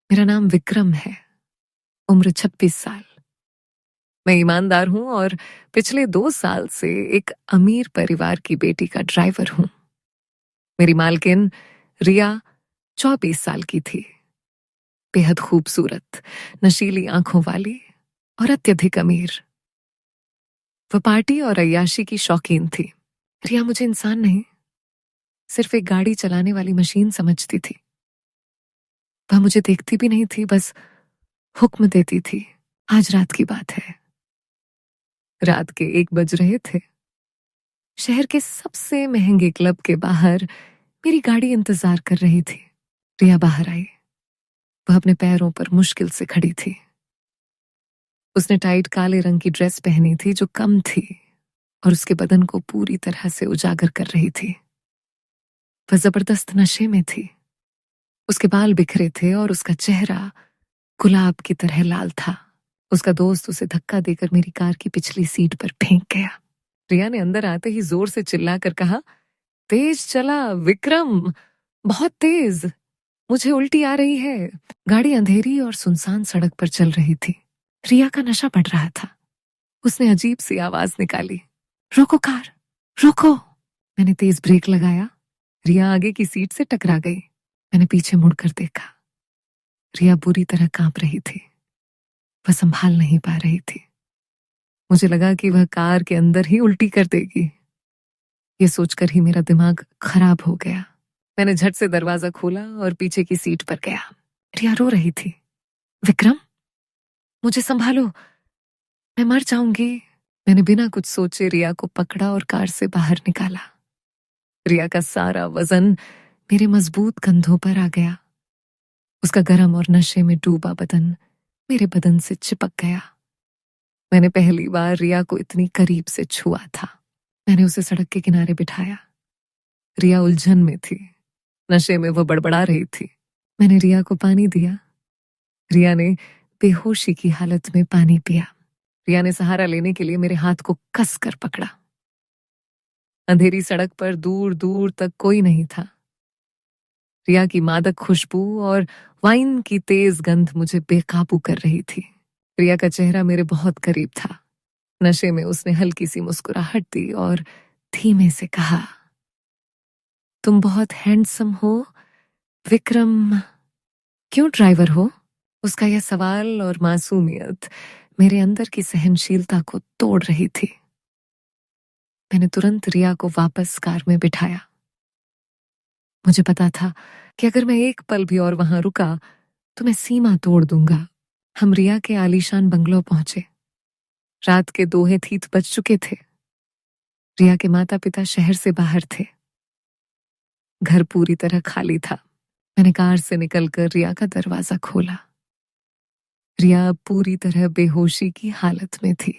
मेरा नाम विक्रम है। उम्र 26 साल। मैं ईमानदार हूं और पिछले 2 साल से एक अमीर परिवार की बेटी का ड्राइवर हूं। मेरी मालकिन रिया 24 साल की थी। बेहद खूबसूरत, नशीली आंखों वाली और अत्यधिक अमीर। वह पार्टी और अय्याशी की शौकीन थी। रिया मुझे इंसान नहीं, सिर्फ एक गाड़ी चलाने वाली मशीन समझती थी। वह मुझे देखती भी नहीं थी, बस हुक्म देती थी। आज रात की बात है। रात के 1 बज रहे थे। शहर के सबसे महंगे क्लब के बाहर मेरी गाड़ी इंतजार कर रही थी। रिया बाहर आई। वह अपने पैरों पर मुश्किल से खड़ी थी। उसने टाइट काले रंग की ड्रेस पहनी थी जो कम थी और उसके बदन को पूरी तरह से उजागर कर रही थी। वह जबरदस्त नशे में थी। उसके बाल बिखरे थे और उसका चेहरा गुलाब की तरह लाल था। उसका दोस्त उसे धक्का देकर मेरी कार की पिछली सीट पर फेंक गया। रिया ने अंदर आते ही जोर से चिल्लाकर कहा, तेज चला विक्रम, बहुत तेज। मुझे उल्टी आ रही है। गाड़ी अंधेरी और सुनसान सड़क पर चल रही थी। रिया का नशा बढ़ रहा था। उसने अजीब सी आवाज निकाली, रोको कार, रोको। मैंने तेज ब्रेक लगाया। रिया आगे की सीट से टकरा गई। मैंने पीछे मुड़कर देखा। रिया बुरी तरह कांप रही थी। वह संभाल नहीं पा रही थी। मुझे लगा कि वह कार के अंदर ही उल्टी कर देगी। ये सोचकर ही मेरा दिमाग खराब हो गया। मैंने झट से दरवाजा खोला और पीछे की सीट पर गया। रिया रो रही थी। विक्रम, मुझे संभालो, मैं मर जाऊंगी। मैंने बिना कुछ सोचे रिया को पकड़ा और कार से बाहर निकाला। रिया का सारा वजन मेरे मजबूत कंधों पर आ गया। उसका गर्म और नशे में डूबा बदन मेरे बदन से चिपक गया। मैंने पहली बार रिया को इतनी करीब से छुआ था। मैंने उसे सड़क के किनारे बिठाया। रिया उलझन में थी। नशे में वह बड़बड़ा रही थी। मैंने रिया को पानी दिया। रिया ने बेहोशी की हालत में पानी पिया। रिया ने सहारा लेने के लिए मेरे हाथ को कस कर पकड़ा। अंधेरी सड़क पर दूर दूर तक कोई नहीं था। रिया की मादक खुशबू और वाइन की तेज गंध मुझे बेकाबू कर रही थी। रिया का चेहरा मेरे बहुत करीब था। नशे में उसने हल्की सी मुस्कुराहट दी और धीमे से कहा, तुम बहुत हैंडसम हो विक्रम। क्यों ड्राइवर हो? उसका यह सवाल और मासूमियत मेरे अंदर की सहनशीलता को तोड़ रही थी। मैंने तुरंत रिया को वापस कार में बिठाया। मुझे पता था कि अगर मैं एक पल भी और वहां रुका तो मैं सीमा तोड़ दूंगा। हम रिया के आलीशान बंगलो पहुंचे। रात के 2 बज चुके थे। रिया के माता पिता शहर से बाहर थे। घर पूरी तरह खाली था। मैंने कार से निकलकर रिया का दरवाजा खोला। रिया अब पूरी तरह बेहोशी की हालत में थी।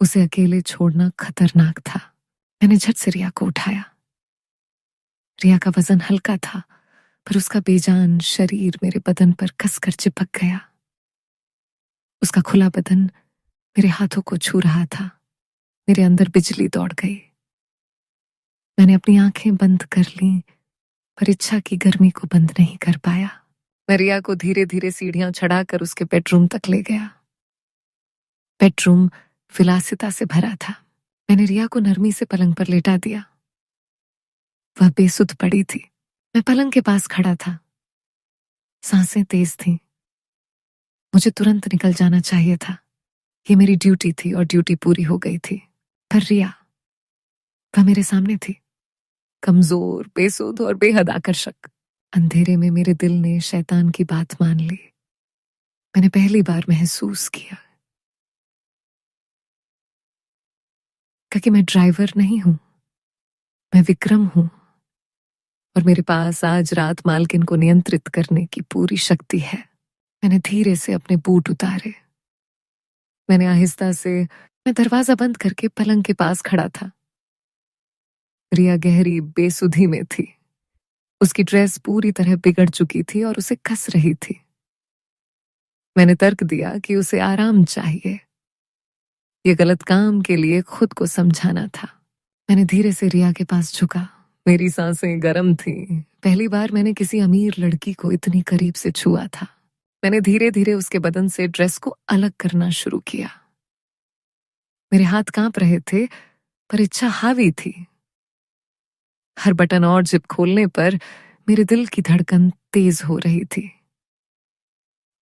उसे अकेले छोड़ना खतरनाक था। मैंने झट से रिया को उठाया। रिया का वजन हल्का था, पर उसका बेजान शरीर मेरे बदन पर कसकर चिपक गया। उसका खुला बदन मेरे हाथों को छू रहा था। मेरे अंदर बिजली दौड़ गई। मैंने अपनी आंखें बंद कर लीं, पर इच्छा की गर्मी को बंद नहीं कर पाया। मैं रिया को धीरे धीरे सीढ़ियां चढ़ाकर उसके बेडरूम तक ले गया। बेडरूम विलासिता से भरा था। मैंने रिया को नरमी से पलंग पर लेटा दिया। वह बेसुध पड़ी थी। मैं पलंग के पास खड़ा था। सांसें तेज थीं। मुझे तुरंत निकल जाना चाहिए था। ये मेरी ड्यूटी थी और ड्यूटी पूरी हो गई थी। पर रिया, वह मेरे सामने थी, कमजोर, बेसुध और बेहद आकर्षक। अंधेरे में मेरे दिल ने शैतान की बात मान ली। मैंने पहली बार महसूस किया कि मैं ड्राइवर नहीं हूं, मैं विक्रम हूं और मेरे पास आज रात मालकिन को नियंत्रित करने की पूरी शक्ति है। मैंने धीरे से अपने बूट उतारे। मैंने आहिस्ता से मैं दरवाजा बंद करके पलंग के पास खड़ा था। रिया गहरी बेसुधी में थी। उसकी ड्रेस पूरी तरह बिगड़ चुकी थी और उसे कस रही थी। मैंने तर्क दिया कि उसे आराम चाहिए। ये गलत काम के लिए खुद को समझाना था। मैंने धीरे से रिया के पास झुका। मेरी सांसें गर्म थीं। पहली बार मैंने किसी अमीर लड़की को इतनी करीब से छुआ था। मैंने धीरे धीरे उसके बदन से ड्रेस को अलग करना शुरू किया। मेरे हाथ कांप रहे थे, पर इच्छा हावी थी। हर बटन और जिप खोलने पर मेरे दिल की धड़कन तेज हो रही थी।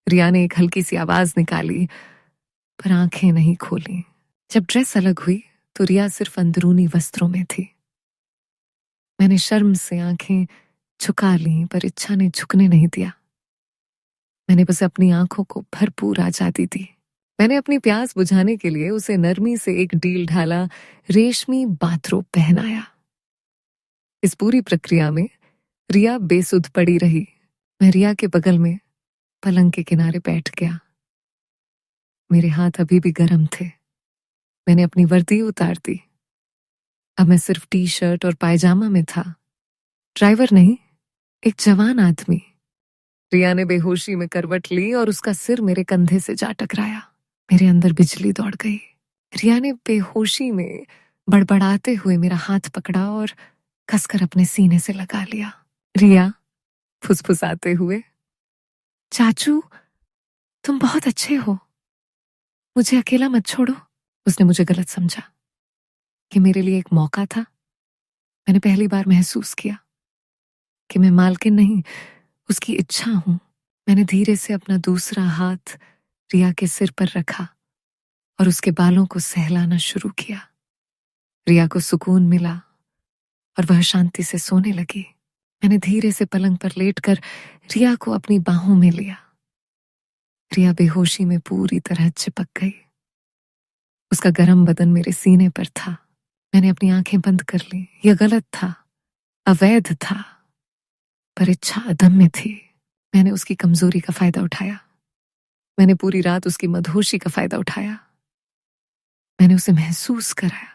रिया ने एक हल्की सी आवाज निकाली, पर आंखें नहीं खोली। जब ड्रेस अलग हुई तो रिया सिर्फ अंदरूनी वस्त्रों में थी। मैंने शर्म से आंखें झुका ली, पर इच्छा ने झुकने नहीं दिया। मैंने बस अपनी आंखों को भरपूर आजादी दी। मैंने अपनी प्यास बुझाने के लिए उसे नरमी से एक डील ढाला रेशमी बाथरोब पहनाया। इस पूरी प्रक्रिया में रिया बेसुध पड़ी रही। मैं रिया के बगल में पलंग के किनारे बैठ गया। मेरे हाथ अभी भी गर्म थे। मैंने अपनी वर्दी उतार दी। अब मैं सिर्फ टी शर्ट और पायजामा में था। ड्राइवर नहीं, एक जवान आदमी। रिया ने बेहोशी में करवट ली और उसका सिर मेरे कंधे से जा टकराया। मेरे अंदर बिजली दौड़ गई। रिया ने बेहोशी में बड़बड़ाते हुए मेरा हाथ पकड़ा और कसकर अपने सीने से लगा लिया। रिया फुसफुसाते हुए, चाचू तुम बहुत अच्छे हो, मुझे अकेला मत छोड़ो। उसने मुझे गलत समझा कि मेरे लिए एक मौका था। मैंने पहली बार महसूस किया कि मैं मालकिन नहीं, उसकी इच्छा हूं। मैंने धीरे से अपना दूसरा हाथ रिया के सिर पर रखा और उसके बालों को सहलाना शुरू किया। रिया को सुकून मिला और वह शांति से सोने लगी। मैंने धीरे से पलंग पर लेटकर रिया को अपनी बाहों में लिया। रिया बेहोशी में पूरी तरह चिपक गई। उसका गर्म बदन मेरे सीने पर था। मैंने अपनी आंखें बंद कर ली। यह गलत था, अवैध था, पर इच्छा अदम्य थी। मैंने उसकी कमजोरी का फायदा उठाया। मैंने पूरी रात उसकी मदहोशी का फायदा उठाया। मैंने उसे महसूस कराया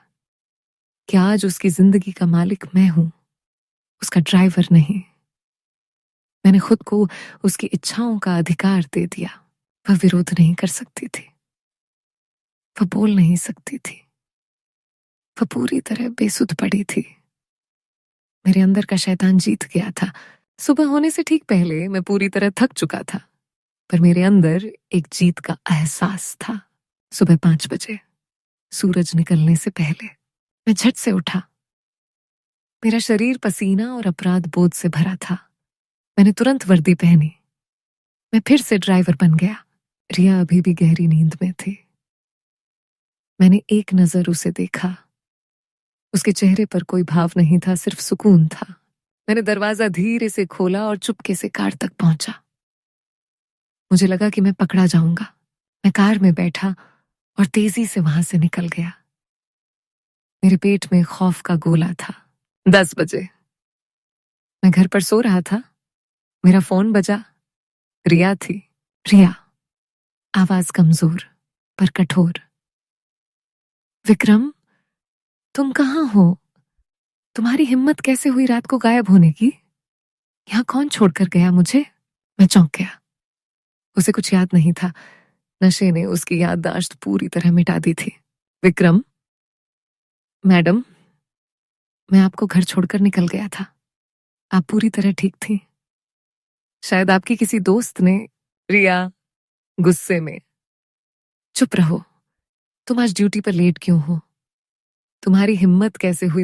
कि आज उसकी जिंदगी का मालिक मैं हूं, उसका ड्राइवर नहीं। मैंने खुद को उसकी इच्छाओं का अधिकार दे दिया। वह विरोध नहीं कर सकती थी, वह बोल नहीं सकती थी, वह पूरी तरह बेसुध पड़ी थी। मेरे अंदर का शैतान जीत गया था। सुबह होने से ठीक पहले मैं पूरी तरह थक चुका था, पर मेरे अंदर एक जीत का एहसास था। सुबह 5 बजे, सूरज निकलने से पहले, मैं झट से उठा। मेरा शरीर पसीना और अपराध बोध से भरा था। मैंने तुरंत वर्दी पहनी। मैं फिर से ड्राइवर बन गया। रिया अभी भी गहरी नींद में थी। मैंने एक नजर उसे देखा। उसके चेहरे पर कोई भाव नहीं था, सिर्फ सुकून था। मैंने दरवाजा धीरे से खोला और चुपके से कार तक पहुंचा। मुझे लगा कि मैं पकड़ा जाऊंगा। मैं कार में बैठा और तेजी से वहां से निकल गया। मेरे पेट में खौफ का गोला था। 10 बजे, मैं घर पर सो रहा था। मेरा फोन बजा। रिया थी। रिया, आवाज कमजोर पर कठोर। विक्रम, तुम कहाँ हो? तुम्हारी हिम्मत कैसे हुई रात को गायब होने की? यहाँ कौन छोड़कर गया मुझे? मैं चौंक गया। उसे कुछ याद नहीं था। नशे ने उसकी याददाश्त पूरी तरह मिटा दी थी। विक्रम, मैडम, मैं आपको घर छोड़कर निकल गया था। आप पूरी तरह ठीक थी। शायद आपकी किसी दोस्त ने। रिया गुस्से में, चुप रहो। तुम आज ड्यूटी पर लेट क्यों हो? तुम्हारी हिम्मत कैसे हुई